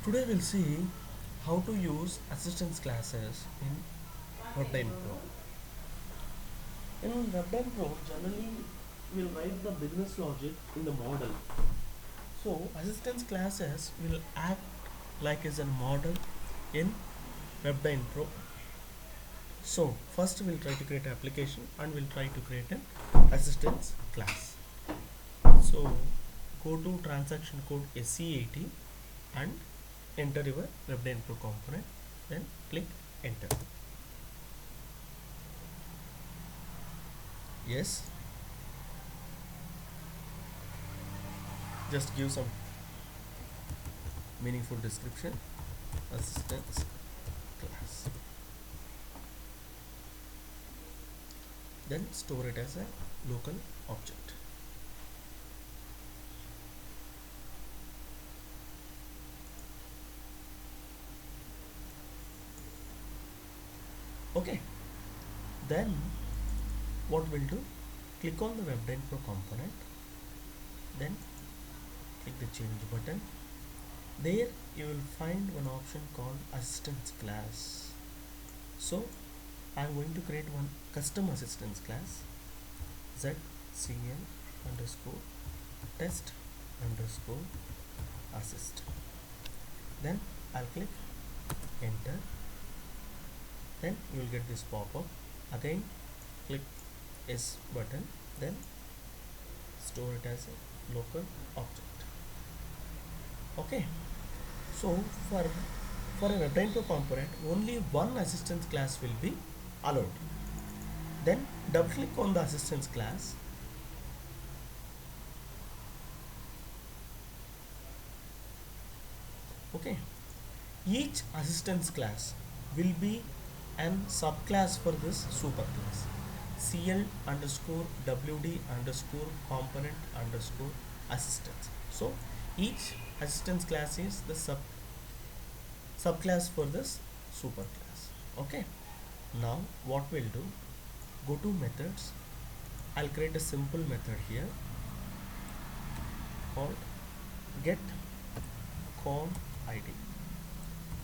Today we'll see how to use assistance classes in Webdynpro. In Webdynpro, generally we'll write the business logic in the model. So assistance classes will act like as a model in Webdynpro. So first we'll try to create an application and we'll try to create an assistance class. So go to transaction code SC80 and enter your Webdynpro component, then click enter. Yes, just give some meaningful description. Assistance class, then store it as a local object. Okay, then what we'll do, click on the Webdynpro component, then click the change button. There you will find one option called assistance class. So I'm going to create one custom assistance class, zcl underscore test underscore assist. Then I'll click enter. Then you will get this pop-up. Again click S button, then store it as a local object. Okay, so for a Webdynpro component, only one assistance class will be allowed. Then double click on the assistance class. Okay, each assistance class will be an subclass for this superclass. CL underscore WD underscore component underscore assistance. So each assistance class is the subclass for this superclass. Okay, now what we'll do, go to methods. I'll create a simple method here called get con id.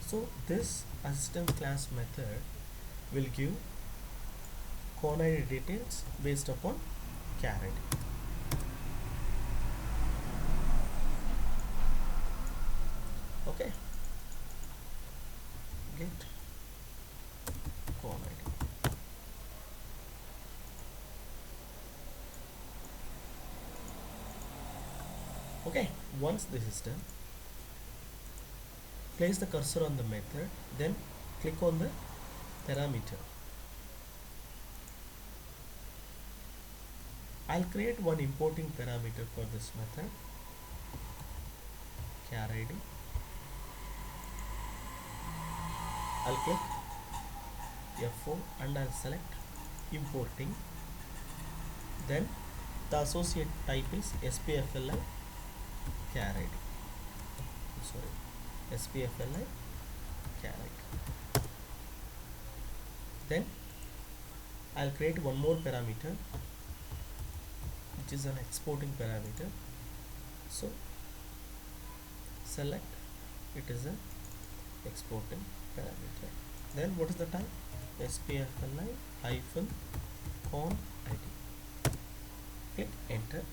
So this assistant class method will give con id details based upon char id. Okay, get con id. Okay, once this is done, place the cursor on the method, then click on the parameter. I'll create one importing parameter for this method, char id. I'll click F4 and I'll select importing. Then the associate type is SPFLI char id. Sorry, SPFLI char id. Then I'll create one more parameter, which is an exporting parameter. So select it is an exporting parameter. Then what is the type? SPFLI hyphen con id. Click enter.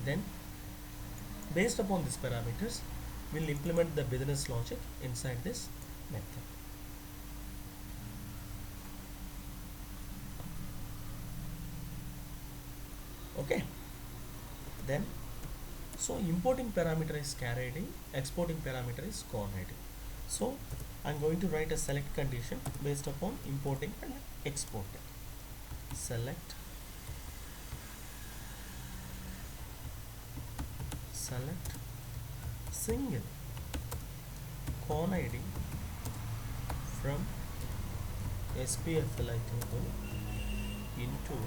Then based upon these parameters, we'll implement the business logic inside this method. Okay, then so importing parameter is char id, exporting parameter is con id. So I'm going to write a select condition based upon importing and exporting. Select single con id from SPFLI table into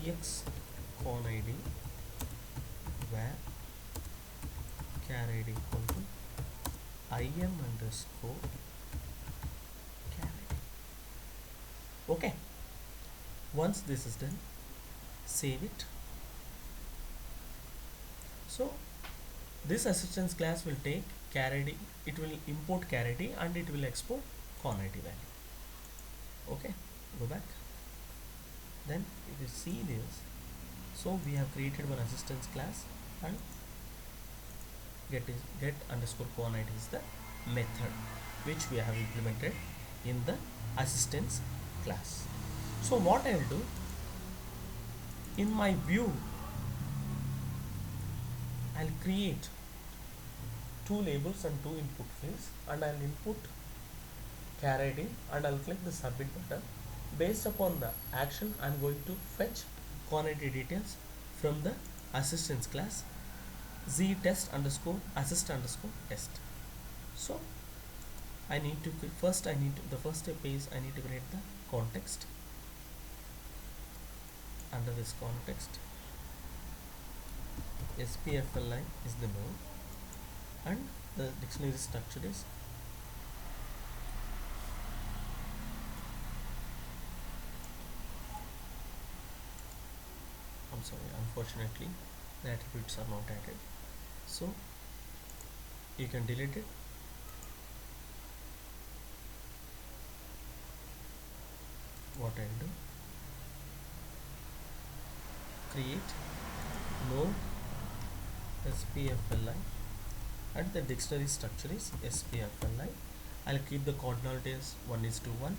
ex con id where char id equal to im underscore char id. Okay, once this is done, save it. So this assistance class will take char id, it will import char id and it will export con id value. Okay, go back. Then if you see this, so we have created one assistance class, and get underscore con id is the method which we have implemented in the assistance class. So what I'll do, in my view I'll create two labels and two input fields, and I'll input char id and I'll click the submit button. Based upon the action, I'm going to fetch con id details from the assistance class z test underscore assist underscore test. So I need to first the first step is I need to create the context. Under this context, SPFLI is the node and the dictionary structure is unfortunately the attributes are not added, so you can delete it. What I'll do, create node SPFLI and the dictionary structure is SPFLI. I'll keep the coordinate as 1:1.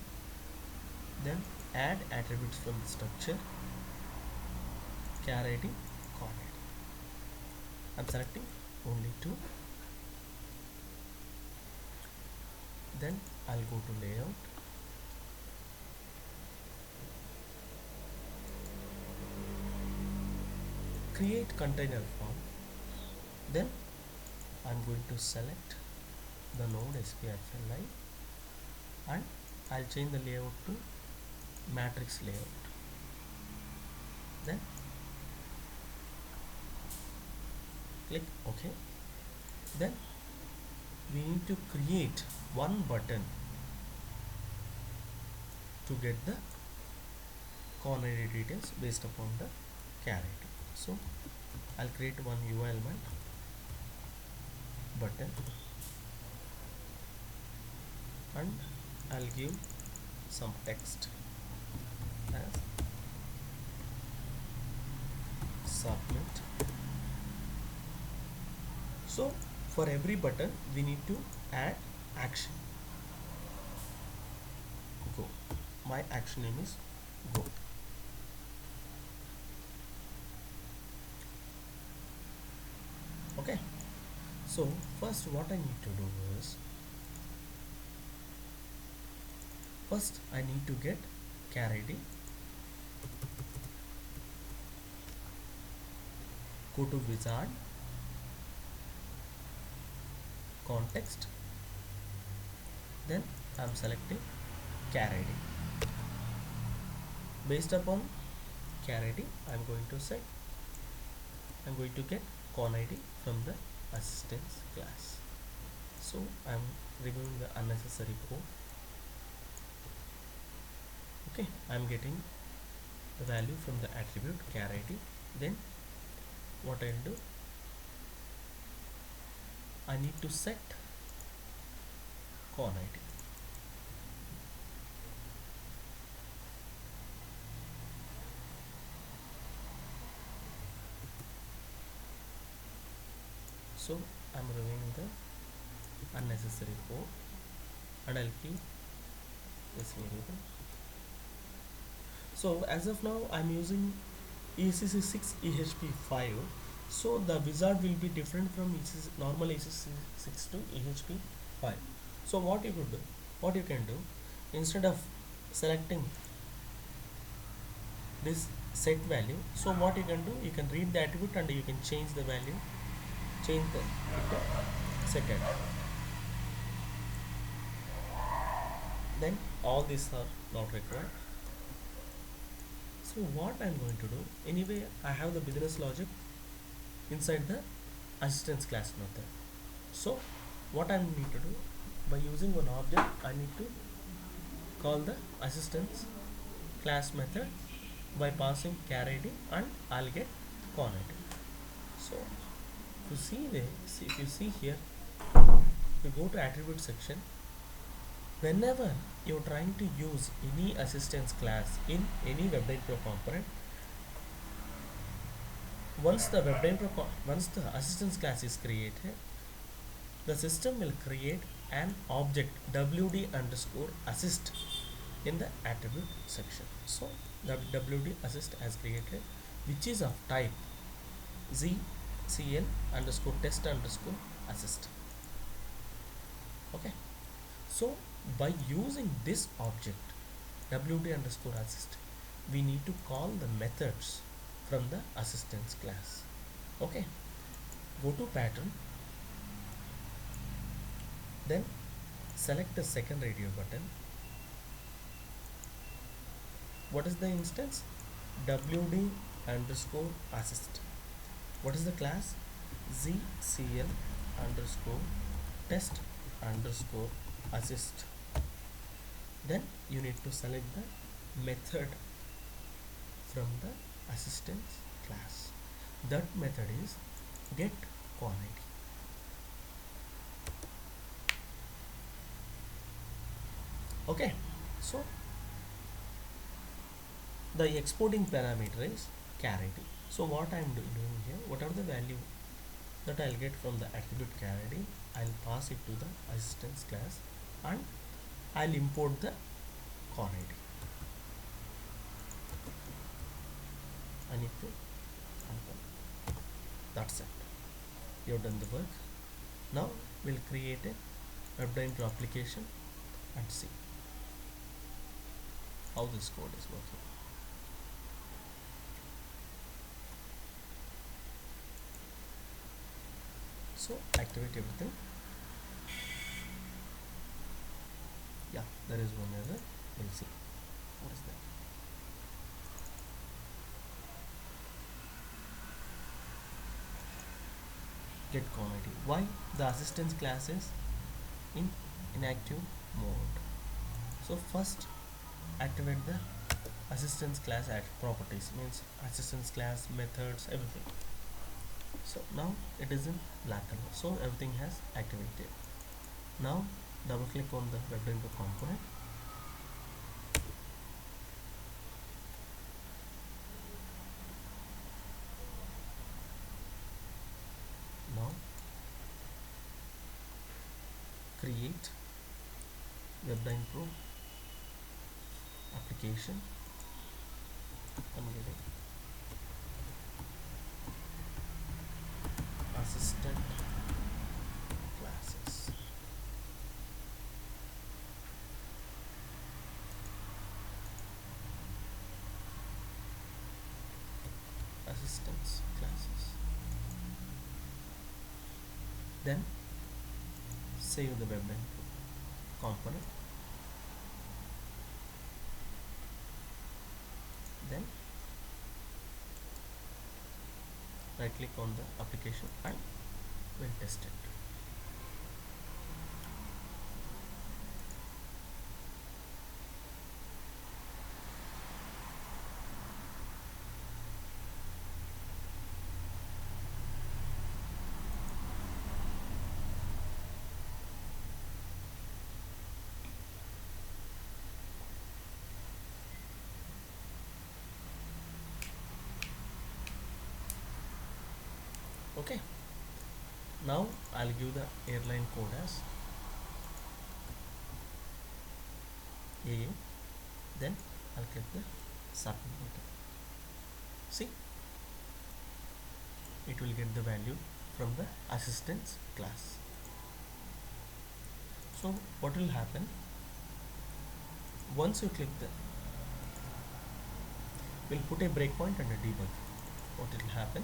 Then add attributes from the structure char id, con id. I'm selecting only two. Then I'll go to layout. Create container form. Then I'm going to select the node SPFLI and I'll change the layout to matrix layout. Then click OK. Then we need to create one button to get the con id details based upon the char id. So I'll create one UI element button and I'll give some text as submit. So for every button we need to add action. Go. My action name is go. Okay, so first what I need to do is, first I need to get char id, go to wizard, context, then I'm selecting char id. Based upon char id, I'm going to get con id from the assistance class. So I'm removing the unnecessary code. Okay, I'm getting the value from the attribute char id. Then what I'll do, I need to set con id. So I'm removing the unnecessary code and I'll keep this variable. So as of now I'm using ECC 6 EHP5, so the wizard will be different from normal ECC 6 to EHP5. So what you can do, instead of selecting this set value, so what you can do, you can read the attribute and you can change the value, change the set attribute. Then all these are not required. So what I'm going to do, anyway I have the business logic inside the assistance class method. So what I need to do, by using one object I need to call the assistance class method by passing char id and I'll get con id. So if you see here, you go to attribute section. Whenever you're trying to use any assistance class in any Webdynpro component, once the assistance class is created, the system will create an object wd underscore assist in the attribute section. So the wd assist has created, which is of type zcl underscore test underscore assist. Okay, so by using this object wd underscore assist, we need to call the methods from the assistance class. Okay, go to pattern, then select the second radio button. What is the instance? wd underscore assist. What is the class? zcl underscore test underscore assist. Then you need to select the method from the assistance class. That method is get quantity. Okay, so the exporting parameter is carity. So what I am doing here, whatever the value that I'll get from the attribute carity, I'll pass it to the assistance class and I'll import the quantity. I need to confirm. That's it. You've done the work. Now we'll create a Webdynpro application and see how this code is working. So activate everything. Yeah, there is one error. We'll see. What is that? Get quantity. Why? The assistance class is in inactive mode. So first activate the assistance class at properties, means assistance class, methods, everything. So now it is in black color, so everything has activated. Now double click on the Webdynpro component. Now create Webdynpro application. I'm getting assistant classes. Assistance classes. Then save the Webdynpro component. Then right click on the application and we'll test it. Okay, now I'll give the airline code as AA, then I'll click the submit button. See, it will get the value from the assistance class. So what will happen, once you click the, we'll put a breakpoint and a debug. What will happen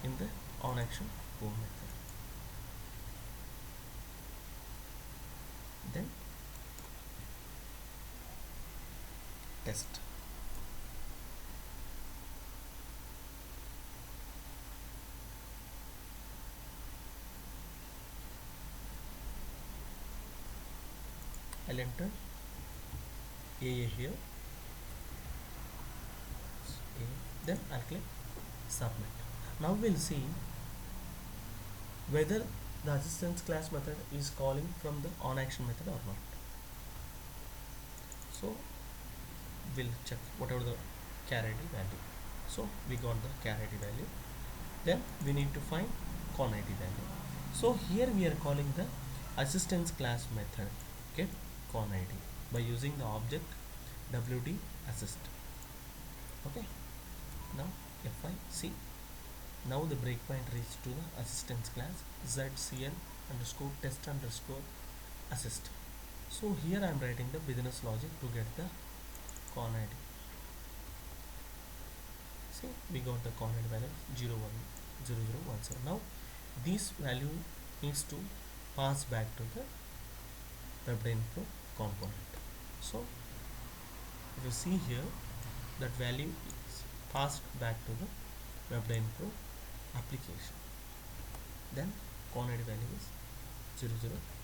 in the on action go method. Then test. I'll enter AA here. Then I'll click submit. Now we'll see whether the assistance class method is calling from the on action method or not. So we'll check whatever the char id value. So we got the char id value. Then we need to find con id value. So here we are calling the assistance class method, get con id, by using the object wd assist. Okay, now if I see, now the breakpoint reached to the assistance class zcl underscore test underscore assist. So here I am writing the business logic to get the con id. See, we got the con id value 010017. Now this value needs to pass back to the Webdynpro component. So if you see here, that value is passed back to the Webdynpro application. Then con id value is 00